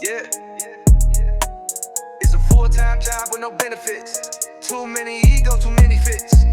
Yeah, it's a full-time job with no benefits. Too many ego, too many fits.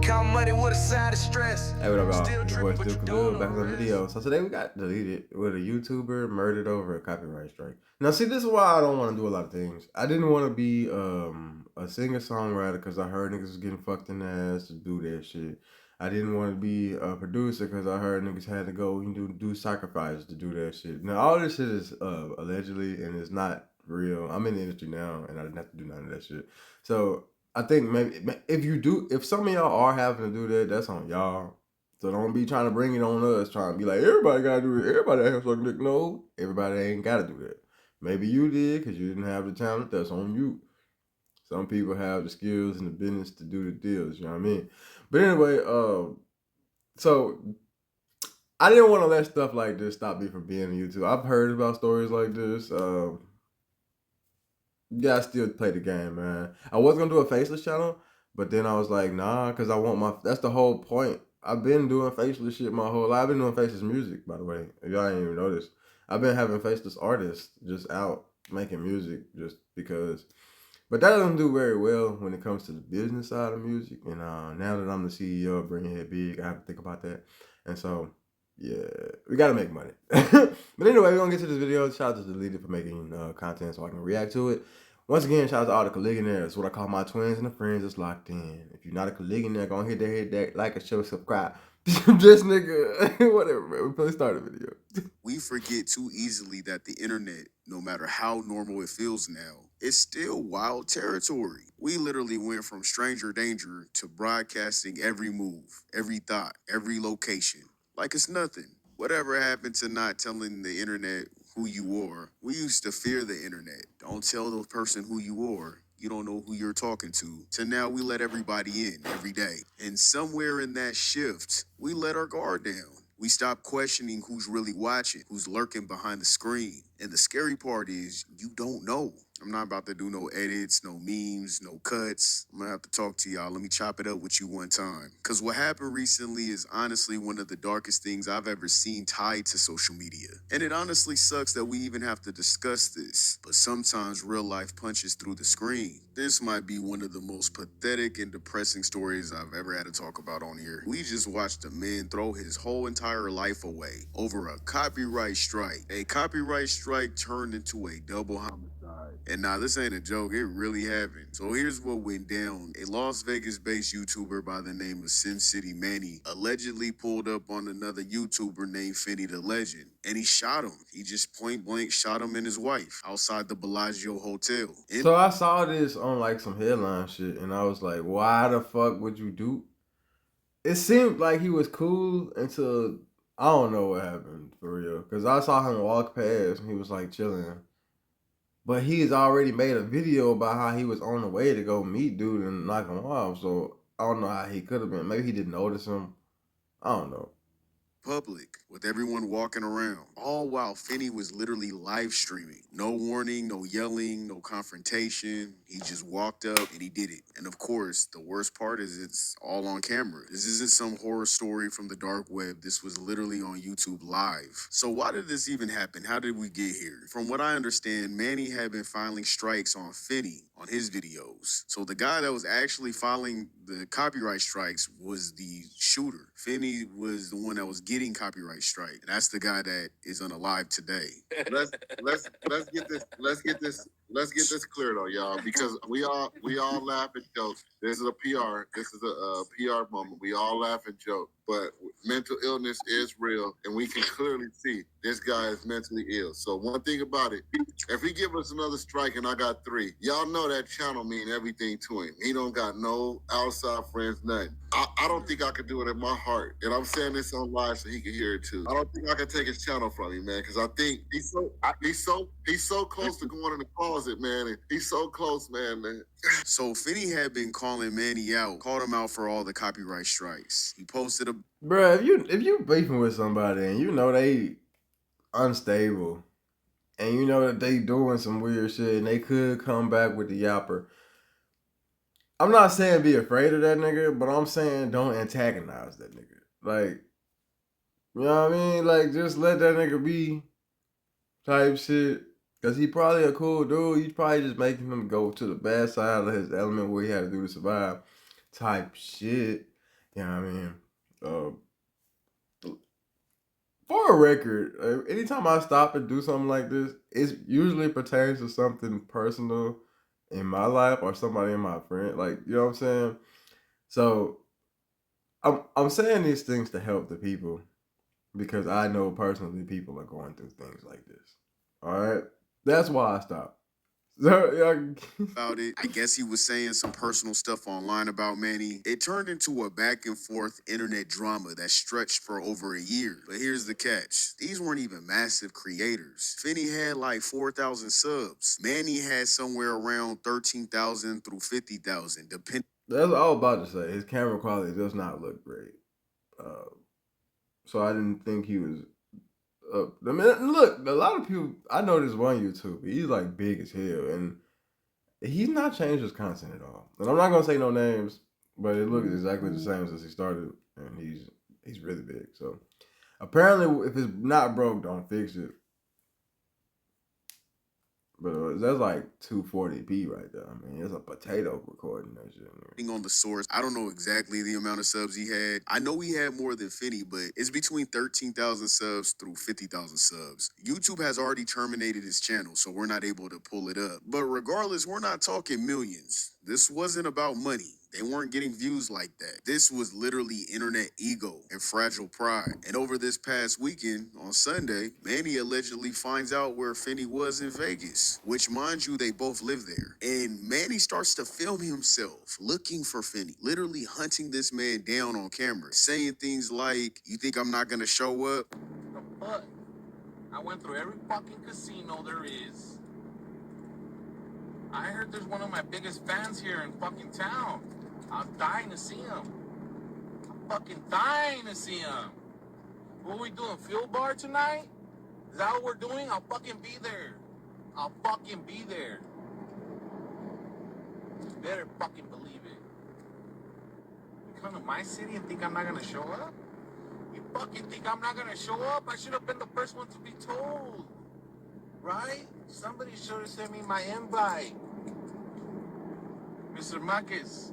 Count money with a side of stress. Hey, what up, y'all? Still Your boy tripping, but Still you Khalil don't back know on the the rest. video. So today we got deleted with a YouTuber murdered over a copyright strike. Now, see, this is why I don't want to do a lot of things. I didn't want to be a singer-songwriter because I heard niggas was getting fucked in the ass to do that shit. I didn't want to be a producer because I heard niggas had to go and do sacrifices to do that shit. Now, all this shit is allegedly and it's not real. I'm in the industry now and I didn't have to do none of that shit. So I think maybe if some of y'all are having to do that, that's on y'all. So don't be trying to bring it on us, trying to be like, everybody gotta do it. Everybody has sucking dick. No, everybody ain't gotta do that. Maybe you did because you didn't have the talent. That's on you. Some people have the skills and the business to do the deals. You know what I mean? But anyway, so I didn't want to let stuff like this stop me from being on YouTube. I've heard about stories like this. Yeah, I still play the game, man. I was gonna do a faceless channel, but then I was like, nah, because I want my. That's the whole point. I've been doing faceless shit my whole life. I've been doing faceless music, by the way. If y'all ain't even noticed, I've been having faceless artists just out making music just because. But that doesn't do very well when it comes to the business side of music. And now that I'm the CEO of Bring It Big, I have to think about that. And so, yeah, we gotta make money. But anyway, we're gonna get to this video. Shout out to Deleted for making content so I can react to it. Once again, shout out to all the colligionaires. What I call my twins and the friends that's locked in. If you're not a colligionaire, go ahead and hit that like and show, subscribe. This nigga, whatever, man. Let's start the video. We forget too easily that the internet, no matter how normal it feels now, is still wild territory. We literally went from stranger danger to broadcasting every move, every thought, every location. Like it's nothing. Whatever happened to not telling the internet who you are? We used to fear the internet. Don't tell the person who you are. You don't know who you're talking to now we let everybody in every day. And somewhere in that shift, we let our guard down. We stop questioning who's really watching, who's lurking behind the screen. And the scary part is you don't know. I'm not about to do no edits, no memes, no cuts. I'm gonna have to talk to y'all. Let me chop it up with you one time. Cause what happened recently is honestly one of the darkest things I've ever seen tied to social media. And it honestly sucks that we even have to discuss this, but sometimes real life punches through the screen. This might be one of the most pathetic and depressing stories I've ever had to talk about on here. We just watched a man throw his whole entire life away over a copyright strike. A copyright strike turned into a double homicide. And nah, this ain't a joke, it really happened. So here's what went down. A Las Vegas-based YouTuber by the name of Sim City Manny allegedly pulled up on another YouTuber named Finny the Legend, and he shot him. He just point blank shot him and his wife outside the Bellagio Hotel. So I saw this on like some headline shit, and I was like, why the fuck would you do? It seemed like he was cool until I don't know what happened for real. Cause I saw him walk past and he was like chilling. But he's already made a video about how he was on the way to go meet dude and knock him off. So I don't know how he could have been. Maybe he didn't notice him. I don't know. Public with everyone walking around, all while Finney was literally live streaming. No warning, no yelling, no confrontation. He just walked up and he did it. And of course, the worst part is it's all on camera. This isn't some horror story from the dark web. This was literally on YouTube live. So why did this even happen? How did we get here? From what I understand, Manny had been filing strikes on Finney on his videos. So the guy that was actually filing the copyright strikes was the shooter. Finney was the one that was getting copyright strike. And that's the guy that is unalive today. Let's get this clear though, y'all, because we all laugh and joke. This is a PR. This is a PR moment. We all laugh and joke, but mental illness is real, and we can clearly see this guy is mentally ill. So one thing about it, if he give us another strike and I got 3, y'all know that channel mean everything to him. He don't got no outside friends, nothing. I don't think I could do it in my heart, and I'm saying this on live so he can hear it too. I don't think I can take his channel from him, man, because I think he's so close to going in the closet, man. And he's so close, man. So Finney had been calling Manny out, called him out for all the copyright strikes. He posted a Bruh, if you beefing with somebody and you know they unstable and you know that they doing some weird shit and they could come back with the yapper. I'm not saying be afraid of that nigga, but I'm saying don't antagonize that nigga. Like, you know what I mean? Like, just let that nigga be type shit. Because he probably a cool dude. He's probably just making him go to the bad side of his element where he had to do to survive type shit. You know what I mean? For a record, anytime I stop and do something like this, it usually pertains to something personal in my life or somebody in my friend. Like, you know what I'm saying? So I'm saying these things to help the people because I know personally people are going through things like this. All right, that's why I stopped. So, About it. I guess he was saying some personal stuff online about Manny. It turned into a back and forth internet drama that stretched for over a year. But here's the catch. These weren't even massive creators. Finney had like 4,000 subs. Manny had somewhere around 13,000 through 50,000, depending. that's what I was about to say. His camera quality does not look great. So I didn't think he was. I mean, look, a lot of people. I know this one YouTuber. He's like big as hell, and he's not changed his content at all. And I'm not gonna say no names, but it looks exactly the same as he started, and he's really big. So apparently, if it's not broke, don't fix it. But that's like 240p right there. I mean, it's a potato recording that shit. On the source, I don't know exactly the amount of subs he had. I know he had more than Finney, but it's between 13,000 subs through 50,000 subs. YouTube has already terminated his channel, so we're not able to pull it up. But regardless, we're not talking millions. This wasn't about money. They weren't getting views like that. This was literally internet ego and fragile pride. And over this past weekend, on Sunday, Manny allegedly finds out where Finney was in Vegas, which, mind you, they both live there. And Manny starts to film himself looking for Finney, literally hunting this man down on camera, saying things like, "You think I'm not gonna show up?" But I went through every fucking casino there is. I heard there's one of my biggest fans here in fucking town. I'm dying to see him. I'm fucking dying to see him. What are we doing? Fuel bar tonight? Is that what we're doing? I'll fucking be there. I'll fucking be there. You better fucking believe it. You come to my city and think I'm not gonna show up? You fucking think I'm not gonna show up? I should have been the first one to be told. Right? Somebody should have sent me my invite. Mr. Marcus.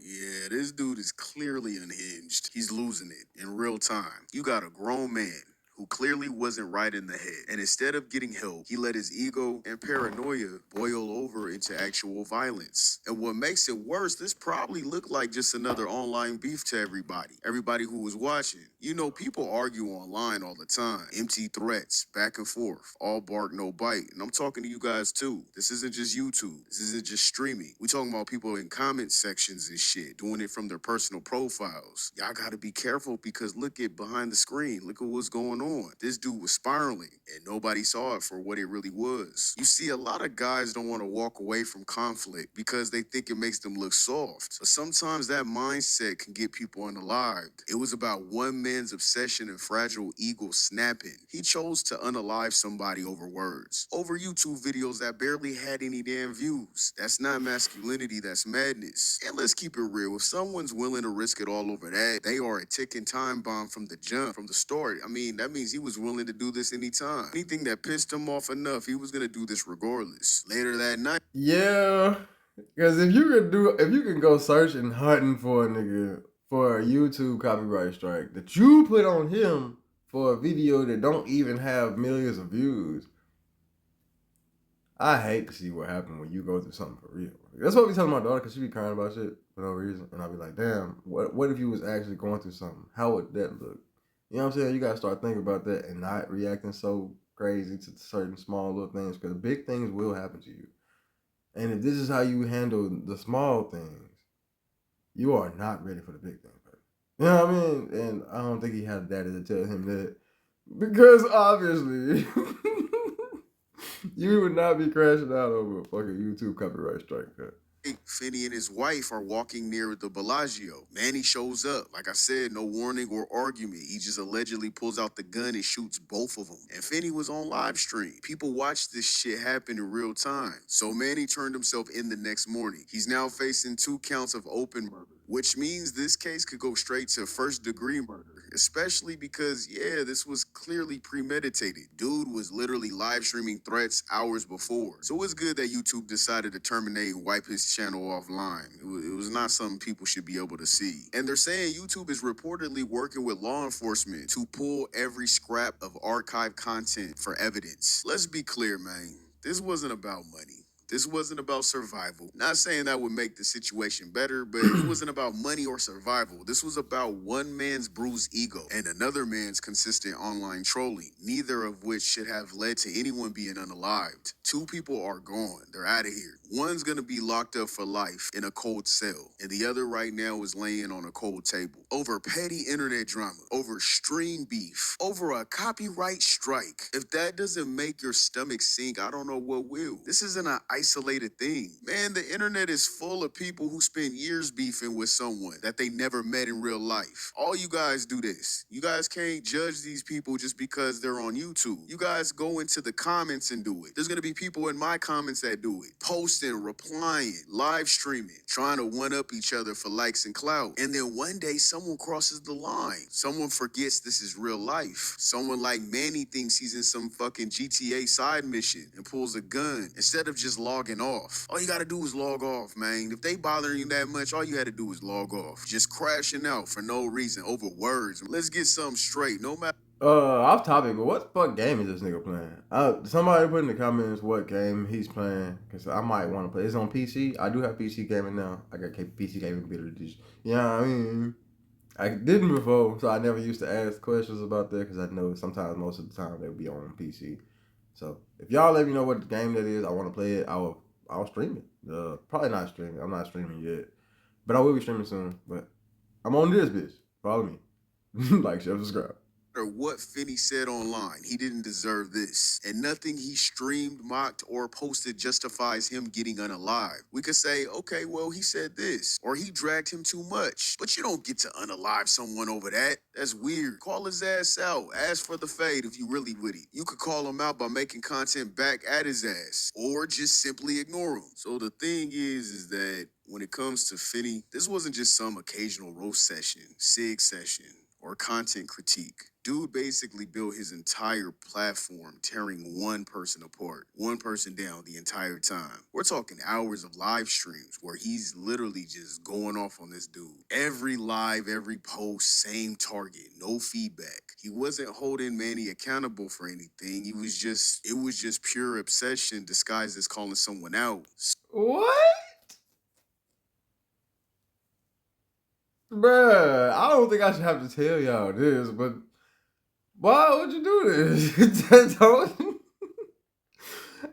Yeah, this dude is clearly unhinged. He's losing it in real time. You got a grown man who clearly wasn't right in the head. And instead of getting help, he let his ego and paranoia boil over into actual violence. And what makes it worse, this probably looked like just another online beef to everybody. Everybody who was watching. You know, people argue online all the time. Empty threats, back and forth, all bark, no bite. And I'm talking to you guys too. This isn't just YouTube. This isn't just streaming. We talking about people in comment sections and shit, doing it from their personal profiles. Y'all gotta be careful because look at behind the screen. Look at what's going on. This dude was spiraling and nobody saw it for what it really was. You see, a lot of guys don't want to walk away from conflict because they think it makes them look soft. But sometimes that mindset can get people unalived. It was about one man's obsession and fragile ego snapping. He chose to unalive somebody over words, over YouTube videos that barely had any damn views. That's not masculinity, that's madness. And let's keep it real. If someone's willing to risk it all over that, they are a ticking time bomb from the jump, from the start. I mean, that means he was willing to do this anytime. Anything that pissed him off enough, he was gonna do this regardless. Later that night, Yeah, because if you can go searching hunting for a nigga for a YouTube copyright strike that you put on him for a video that don't even have millions of views, I hate to see what happened when you go through something for real. That's what we tell my daughter because she be crying about shit for no reason, and I be like, damn, what if you was actually going through something? How would that look? You know what I'm saying? You gotta start thinking about that and not reacting so crazy to certain small little things because big things will happen to you. And if this is how you handle the small things, you are not ready for the big things. You know what I mean? And I don't think he had a daddy to tell him that because obviously you would not be crashing out over a fucking YouTube copyright strike. Finney and his wife are walking near the Bellagio. Manny shows up. Like I said, no warning or argument. He just allegedly pulls out the gun and shoots both of them. And Finney was on live stream. People watched this shit happen in real time. So Manny turned himself in the next morning. He's now facing 2 counts of open murder, which means this case could go straight to first-degree murder especially because, yeah, this was clearly premeditated. Dude was literally live streaming threats hours before. So it's good that YouTube decided to terminate and wipe his channel offline. It was not something people should be able to see. And they're saying YouTube is reportedly working with law enforcement to pull every scrap of archived content for evidence. Let's be clear, man. This wasn't about money. This wasn't about survival. Not saying that would make the situation better, but it wasn't about money or survival. This was about one man's bruised ego and another man's consistent online trolling, neither of which should have led to anyone being unalived. Two people are gone. They're out of here. One's gonna be locked up for life in a cold cell, and the other right now is laying on a cold table. Over petty internet drama, over stream beef, over a copyright strike. If that doesn't make your stomach sink, I don't know what will. This isn't an isolated thing. Man, the internet is full of people who spend years beefing with someone that they never met in real life. All you guys do this. You guys can't judge these people just because they're on YouTube. You guys go into the comments and do it. There's gonna be people in my comments that do it. Posting, replying, live streaming, trying to one-up each other for likes and clout. And then one day someone crosses the line. Someone forgets this is real life. Someone like Manny thinks he's in some fucking GTA side mission and pulls a gun instead of just logging off. All you gotta do is log off, man. If they bothering you that much, all you had to do is log off. Just crashing out for no reason over words. Let's get something straight. No matter. Off topic, but what the fuck game is this nigga playing? Somebody put in the comments what game he's playing, because I might want to play. It's on PC. I do have PC gaming now. I got PC gaming abilities. You know what I mean? I didn't before, so I never used to ask questions about that, because I know sometimes, most of the time, they'll be on PC. So if y'all let me know what game that is, I want to play it, I'll stream it. Probably not streaming. I'm not streaming yet, but I will be streaming soon. But I'm on this bitch. Follow me. Like, share, subscribe. What Finney said online, he didn't deserve this. And nothing he streamed, mocked, or posted justifies him getting unalive. We could say, okay, well, he said this, or he dragged him too much. But you don't get to unalive someone over that. That's weird. Call his ass out. Ask for the fade if you really with it. You could call him out by making content back at his ass, or just simply ignore him. So the thing is that when it comes to Finney, this wasn't just some occasional roast session, SIG session, or content critique. Dude basically built his entire platform tearing one person apart, one person down the entire time. We're talking hours of live streams where he's literally just going off on this dude. Every live, every post, same target, no feedback. He wasn't holding Manny accountable for anything. It was just pure obsession disguised as calling someone out. What? Bruh, I don't think I should have to tell y'all this, but why would you do this?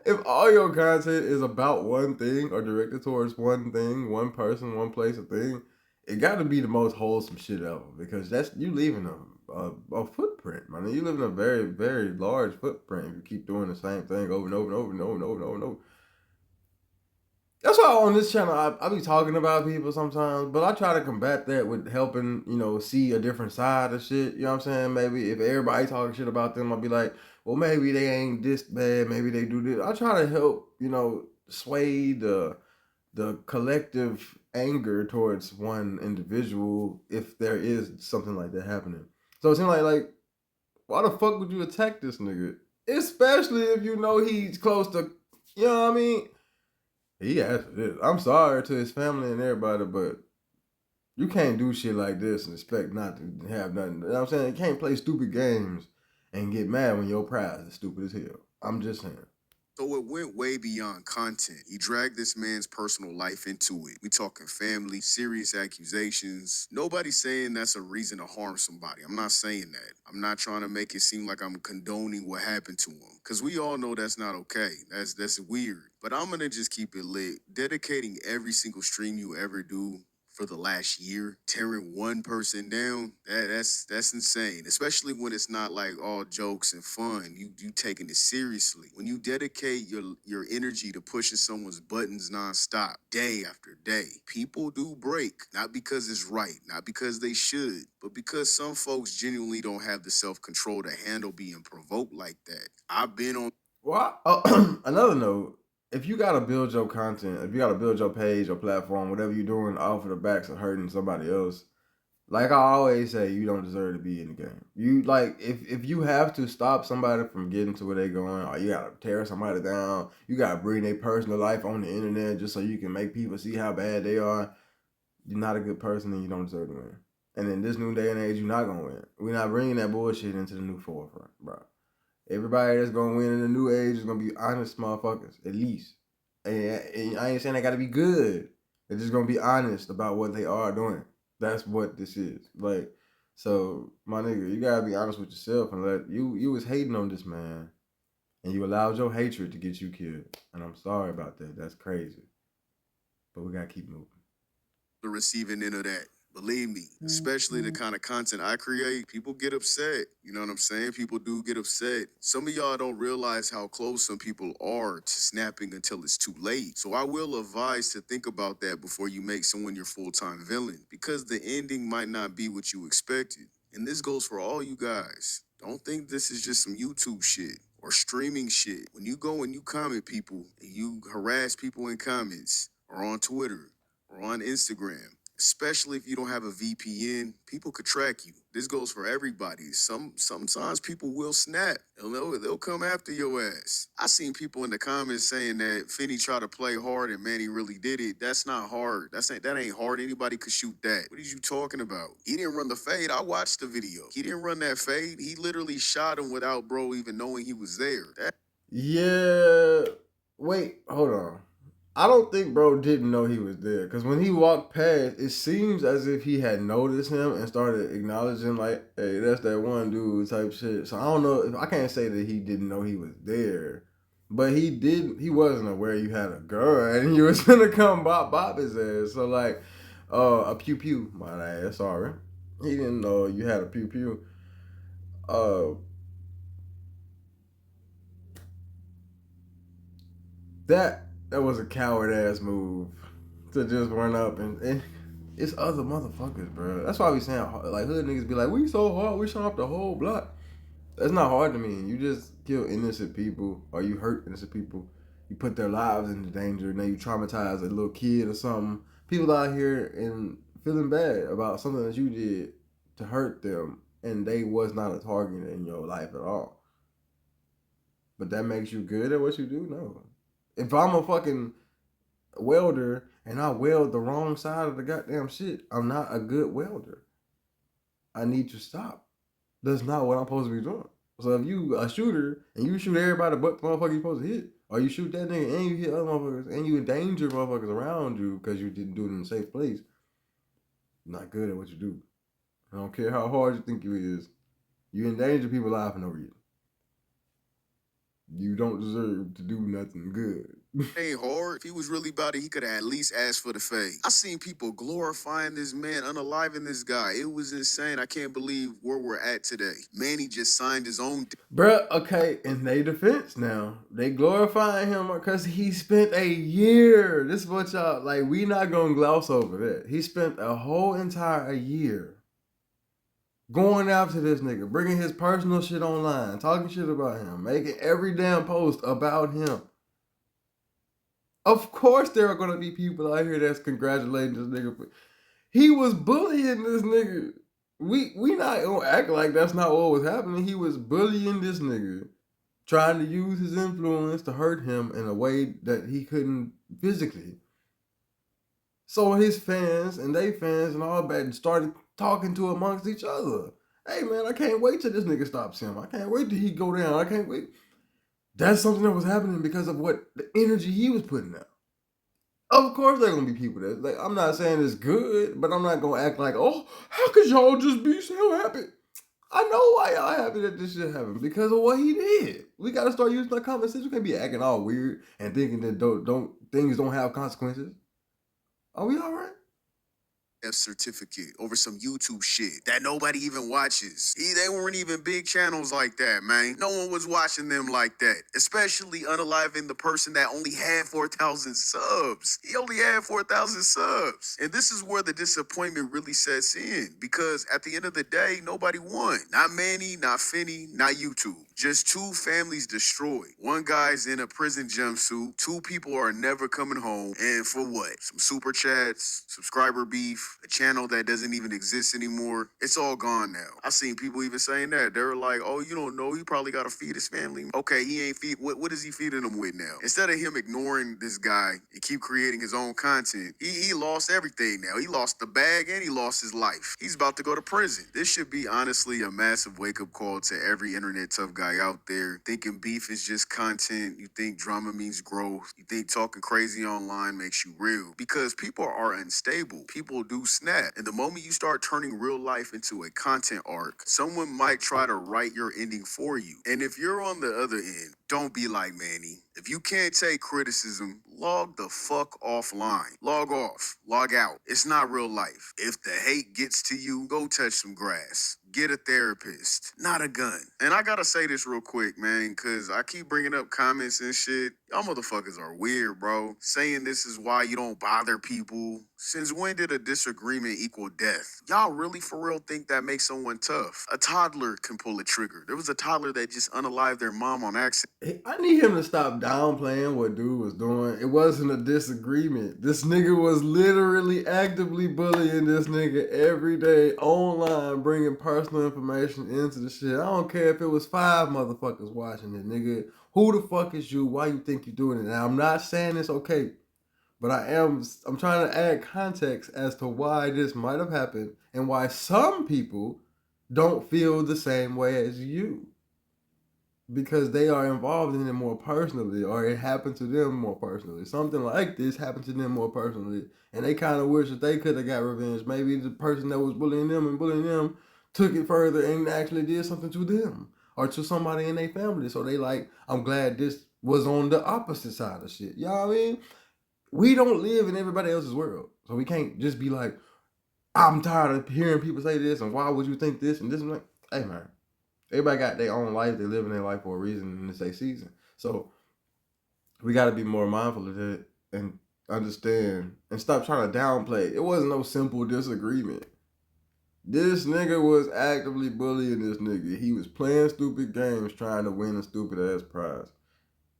If all your content is about one thing or directed towards one thing, one person, one place, a thing, it got to be the most wholesome shit ever, because that's you leaving a footprint, man. You live in a very, very large footprint if you keep doing the same thing over and over and over and over and over and over and over. That's why on this channel, I be talking about people sometimes, but I try to combat that with helping, see a different side of shit. You know what I'm saying? Maybe if everybody talking shit about them, I'll be like, well, maybe they ain't this bad. Maybe they do this. I try to help, sway the collective anger towards one individual if there is something like that happening. So it seems like, why the fuck would you attack this nigga? Especially if you know he's close to, you know what I mean? He asked for this. I'm sorry to his family and everybody, but you can't do shit like this and expect not to have nothing. You know what I'm saying? You can't play stupid games and get mad when your prize is stupid as hell. I'm just saying. So it went way beyond content. He dragged this man's personal life into it. We talking family, serious accusations. Nobody's saying that's a reason to harm somebody. I'm not saying that. I'm not trying to make it seem like I'm condoning what happened to him, because we all know that's not okay. That's weird. But I'm gonna just keep it lit. Dedicating every single stream you ever do for the last year, tearing one person down, that's insane. Especially when it's not like all jokes and fun. You taking it seriously. When you dedicate your energy to pushing someone's buttons nonstop, day after day, people do break. Not because it's right, not because they should, but because some folks genuinely don't have the self-control to handle being provoked like that. I've been on. What? Oh, another note. If you gotta build your content, if you gotta build your page, your platform, whatever you're doing off of the backs of hurting somebody else, Like I always say, you don't deserve to be in the game. You like if you have to stop somebody from getting to where they going, or you gotta tear somebody down, you gotta bring their personal life on the internet just so you can make people see how bad they are. You're not a good person, and you don't deserve to win. And in this new day and age, you're not gonna win. We're not bringing that bullshit into the new forefront, bro. Everybody that's gonna win in the new age is gonna be honest motherfuckers, at least. And I ain't saying they gotta be good. They're just gonna be honest about what they are doing. That's what this is. Like, so my nigga, you gotta be honest with yourself and let you was hating on this man, and you allowed your hatred to get you killed. And I'm sorry about that. That's crazy. But we gotta keep moving. The receiving end of that. Believe me, especially the kind of content I create, people get upset. You know what I'm saying? People do get upset. Some of y'all don't realize how close some people are to snapping until it's too late. So I will advise to think about that before you make someone your full-time villain, because the ending might not be what you expected. And this goes for all you guys. Don't think this is just some YouTube shit or streaming shit. When you go and you comment people and you harass people in comments or on Twitter or on Instagram, especially if you don't have a VPN, people could track you. This goes for everybody. Sometimes people will snap and they'll come after your ass. I seen people in the comments saying that Finney tried to play hard and Manny really did it. That's not hard. That ain't hard. Anybody could shoot that. What are you talking about? He didn't run the fade. I watched the video. He didn't run that fade. He literally shot him without bro even knowing he was there. Yeah. Wait, hold on. I don't think bro didn't know he was there, because when he walked past, it seems as if he had noticed him and started acknowledging, like, hey, that's that one dude type shit. So I don't know, I can't say that he didn't know he was there, but he wasn't aware you had a gun and you was gonna come bop his ass. So like, a pew pew, my ass, sorry. He didn't know you had a pew pew. That was a coward ass move to just run up and it's other motherfuckers, bro. That's why we saying, like, hood niggas be like, we so hard, we shot up the whole block. That's not hard to me. You just kill innocent people, or you hurt innocent people. You put their lives into danger, and then you traumatize a little kid or something. People out here and feeling bad about something that you did to hurt them, and they was not a target in your life at all. But that makes you good at what you do? No. If I'm a fucking welder and I weld the wrong side of the goddamn shit, I'm not a good welder. I need to stop. That's not what I'm supposed to be doing. So if you a shooter and you shoot everybody but the motherfucker you're supposed to hit, or you shoot that nigga and you hit other motherfuckers and you endanger motherfuckers around you because you didn't do it in a safe place, you're not good at what you do. I don't care how hard you think you is. You endanger people's life for no reason. You don't deserve to do nothing good. Ain't hard. If he was really about it, he could have at least asked for the fade. I seen people glorifying this man, unaliving this guy. It was insane. I can't believe where we're at today. Manny just signed his own. Bruh, okay, in their defense now, they glorifying him because he spent a year. This is what y'all, like, we not gonna gloss over that. He spent a whole entire year going after this nigga, bringing his personal shit online, talking shit about him, making every damn post about him. Of course there are gonna be people out here that's congratulating this nigga. He was bullying this nigga. We not gonna act like that's not what was happening. He was bullying this nigga, trying to use his influence to hurt him in a way that he couldn't physically. So his fans and they fans and all that started talking to amongst each other. Hey man, I can't wait till this nigga stops him. I can't wait till he go down. I can't wait. That's something that was happening because of what the energy he was putting out. Of course there gonna be people that, like, I'm not saying it's good, but I'm not gonna act like, oh, how could y'all just be so happy? I know why y'all happy that this shit happened, because of what he did. We gotta start using our common sense. We can't be acting all weird and thinking that things don't have consequences. Are we all right? Certificate over some YouTube shit that nobody even watches. They weren't even big channels like that, man. No one was watching them like that, especially unaliving the person that only had 4,000 subs. He only had 4,000 subs. And this is where the disappointment really sets in, because at the end of the day, nobody won. Not Manny, not Finney, not YouTube. Just 2 families destroyed. One guy's in a prison jumpsuit. 2 people are never coming home. And for what? Some super chats, subscriber beef, a channel that doesn't even exist anymore. It's all gone now. I seen people even saying that. They were like, oh, you don't know. He probably got to feed his family. Okay, he ain't feed. What is he feeding them with now? Instead of him ignoring this guy and keep creating his own content, he lost everything now. He lost the bag and he lost his life. He's about to go to prison. This should be honestly a massive wake-up call to every internet tough guy out there thinking beef is just content. You think drama means growth. You think talking crazy online makes you real. Because people are unstable. People do snap. And the moment you start turning real life into a content arc, someone might try to write your ending for you. And if you're on the other end, don't be like Manny. If you can't take criticism, log the fuck offline. Log off. Log out. It's not real life. If the hate gets to you, go touch some grass. Get a therapist, not a gun. And I gotta say this real quick, man, because I keep bringing up comments and shit. Y'all motherfuckers are weird, bro. Saying this is why you don't bother people. Since when did a disagreement equal death? Y'all really for real think that makes someone tough? A toddler can pull a trigger. There was a toddler that just unalived their mom on accident. I need him to stop downplaying what dude was doing. It wasn't a disagreement. This nigga was literally actively bullying this nigga every day online, bringing personal information into the shit. I don't care if it was 5 motherfuckers watching it, nigga. Who the fuck is you? Why you think you're doing it? Now, I'm not saying it's okay, but I'm trying to add context as to why this might have happened and why some people don't feel the same way as you, because they are involved in it more personally, or it happened to them more personally. Something like this happened to them more personally, and they kind of wish that they could have got revenge. Maybe the person that was bullying them took it further and actually did something to them or to somebody in their family. So they like, I'm glad this was on the opposite side of shit. You know what I mean? We don't live in everybody else's world, so we can't just be like, I'm tired of hearing people say this, and why would you think this and this? And like, hey man, everybody got their own life. They live in their life for a reason in this season. So we got to be more mindful of that and understand and stop trying to downplay. It wasn't no simple disagreement. This nigga was actively bullying this nigga. He was playing stupid games trying to win a stupid ass prize.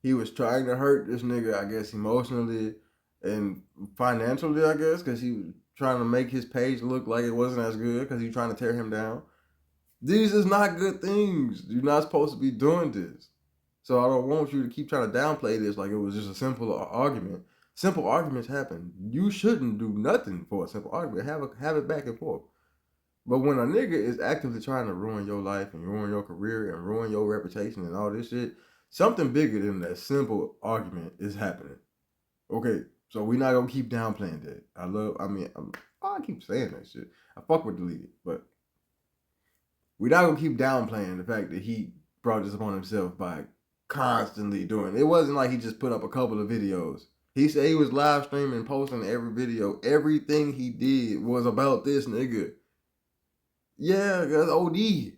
He was trying to hurt this nigga, I guess, emotionally and financially, I guess, because he was trying to make his page look like it wasn't as good because he was trying to tear him down. These is not good things. You're not supposed to be doing this. So I don't want you to keep trying to downplay this like it was just a simple argument. Simple arguments happen. You shouldn't do nothing for a simple argument. Have it back and forth. But when a nigga is actively trying to ruin your life and ruin your career and ruin your reputation and all this shit, something bigger than that simple argument is happening. Okay, so we're not gonna keep downplaying that. I keep saying that shit. I fuck with deleted, but we're not gonna keep downplaying the fact that he brought this upon himself by constantly doing it. It wasn't like he just put up a couple of videos. He said he was live streaming, posting every video. Everything he did was about this nigga. Yeah, that's OD.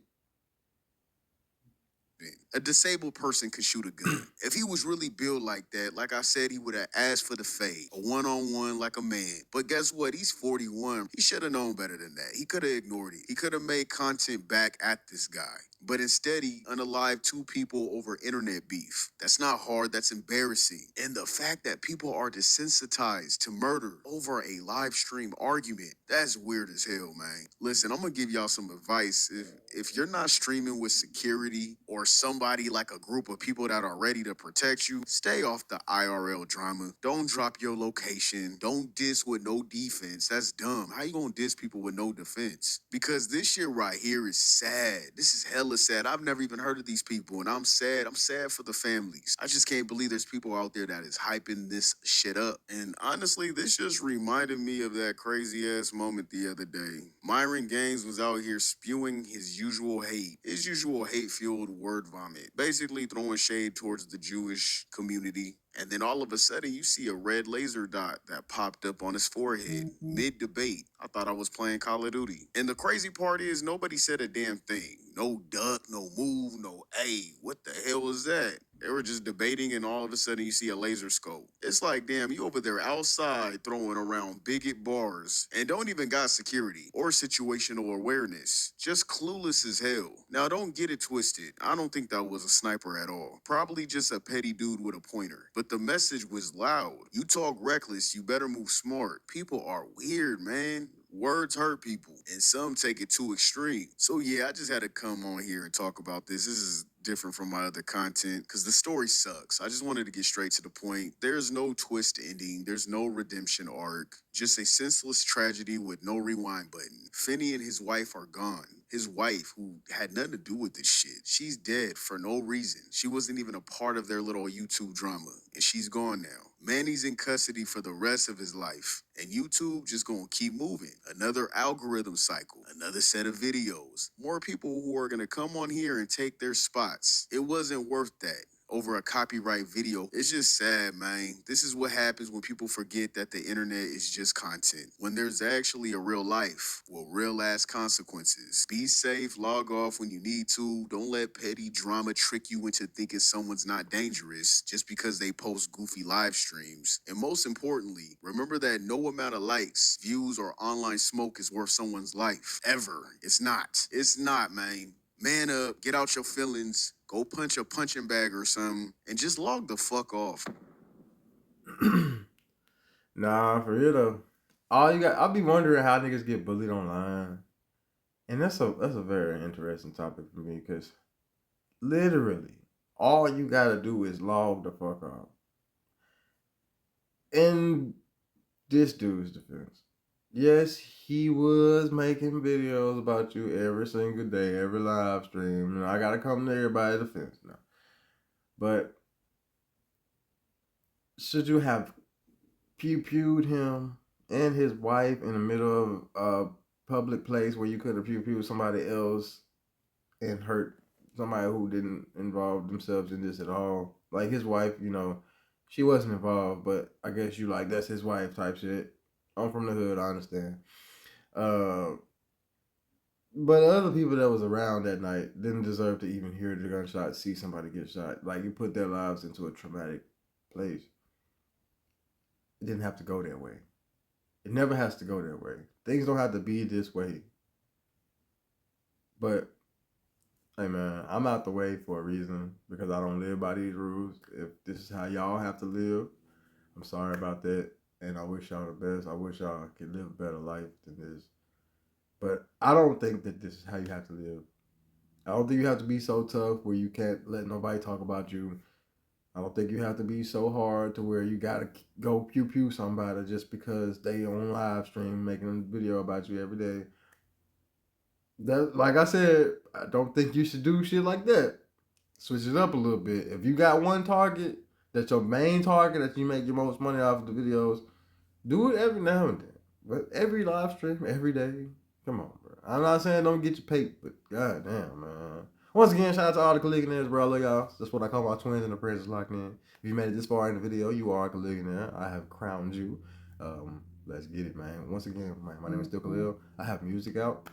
A disabled person could shoot a gun. If he was really built like that, like I said, he would have asked for the fade, a one-on-one like a man. But guess what? He's 41. He should have known better than that. He could have ignored it. He could have made content back at this guy. But instead, he unalived 2 people over internet beef. That's not hard. That's embarrassing. And the fact that people are desensitized to murder over a live stream argument, that's weird as hell, man. Listen, I'm going to give y'all some advice. If you're not streaming with security or somebody like a group of people that are ready to protect you, stay off the IRL drama. Don't drop your location. Don't diss with no defense. That's dumb. How you going to diss people with no defense? Because this shit right here is sad. This is hella sad. I've never even heard of these people, and I'm sad. I'm sad for the families. I just can't believe there's people out there that is hyping this shit up. And honestly, this just reminded me of that crazy ass moment the other day. Myron Gaines was out here spewing his usual hate-fueled word vomit, basically throwing shade towards the Jewish community. And then all of a sudden, you see a red laser dot that popped up on his forehead mid-debate. I thought I was playing Call of Duty. And the crazy part is nobody said a damn thing. No duck, no move, no hey, what the hell was that? They were just debating, and all of a sudden you see a laser scope. It's like, damn, you over there outside throwing around bigot bars and don't even got security or situational awareness. Just clueless as hell. Now, don't get it twisted. I don't think that was a sniper at all. Probably just a petty dude with a pointer. But the message was loud. You talk reckless, you better move smart. People are weird, man. Words hurt people, and some take it too extreme. So yeah, I just had to come on here and talk about this. This is different from my other content because the story sucks. I just wanted to get straight to the point. There's no twist ending. There's no redemption arc. Just a senseless tragedy with no rewind button. Finney and his wife are gone. His wife, who had nothing to do with this shit, she's dead for no reason. She wasn't even a part of their little YouTube drama, and she's gone now. Manny's in custody for the rest of his life, and YouTube just gonna keep moving. Another algorithm cycle, another set of videos, more people who are gonna come on here and take their spots. It wasn't worth that over a copyright video. It's just sad, man. This is what happens when people forget that the internet is just content. When there's actually a real life with real ass consequences. Be safe, log off when you need to. Don't let petty drama trick you into thinking someone's not dangerous just because they post goofy live streams. And most importantly, remember that no amount of likes, views, or online smoke is worth someone's life. Ever. It's not. It's not, man. Man up, get out your feelings, go punch a punching bag or something, and just log the fuck off. Nah, for real though. All you got, I'll be wondering how niggas get bullied online, and that's a very interesting topic for me because literally all you gotta do is log the fuck off. In this dude's defense, yes, he was making videos about you every single day, every live stream. And I gotta come to everybody's defense now. But should you have pew-pewed him and his wife in the middle of a public place where you could have pew-pewed somebody else and hurt somebody who didn't involve themselves in this at all? Like his wife, she wasn't involved, but I guess you like that's his wife type shit. I'm from the hood, I understand. But other people that was around that night didn't deserve to even hear the gunshot, see somebody get shot. Like you put their lives into a traumatic place. It didn't have to go that way. It never has to go that way. Things don't have to be this way. But hey man, I'm out the way for a reason because I don't live by these rules. If this is how y'all have to live, I'm sorry about that. And I wish y'all the best. I wish y'all could live a better life than this. But I don't think that this is how you have to live. I don't think you have to be so tough where you can't let nobody talk about you. I don't think you have to be so hard to where you gotta go pew pew somebody just because they on live stream making a video about you every day. That, like I said, I don't think you should do shit like that. Switch it up a little bit. If you got one target, that's your main target, that you make your most money off of the videos, do it every now and then. But every live stream, every day, come on, bro. I'm not saying don't get your pay, but goddamn, man. Once again, shout out to all the colligionaires, bro. I love y'all. That's what I call my twins and the friends locked in. If you made it this far in the video, you are a colligionaire. I have crowned you. Let's get it, man. Once again, my name is still Khalil. I have music out,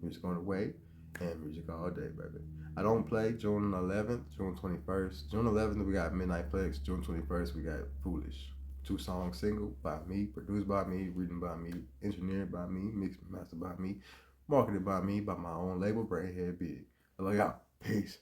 music on the way, and music all day, baby. I don't play June 11th, June 21st. June 11th, we got Midnight Flex. June 21st, we got Foolish. 2-song single by me, produced by me, written by me, engineered by me, mixed and mastered by me, marketed by me, by my own label, Brainhead Big. I love y'all. Peace.